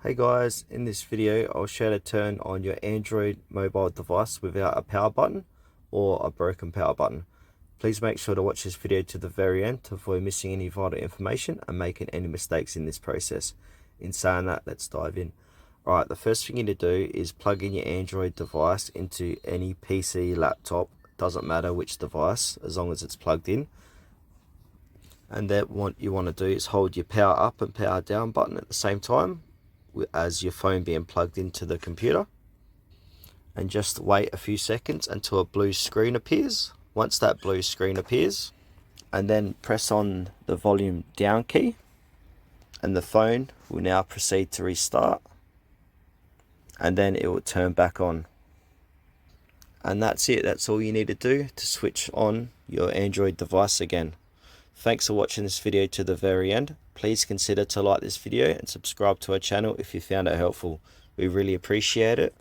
Hey guys, in this video I'll show you how to turn on your Android mobile device without a power button or a broken power button. Please make sure to watch this video to the very end to avoid missing any vital information and making any mistakes in this process. In saying that, let's dive in. Alright, the first thing you need to do is plug in your Android device into any PC, laptop, doesn't matter which device as long as it's plugged in. And then what you want to do is hold your power up and power down button at the same time as your phone being plugged into the computer, and just wait a few seconds until a blue screen appears. Once that blue screen appears, and then press on the volume down key, and the phone will now proceed to restart, and then it will turn back on. And that's it. That's all you need to do to switch on your Android device again. Thanks for watching this video to the very end. Please consider to like this video and subscribe to our channel if you found it helpful. We really appreciate it.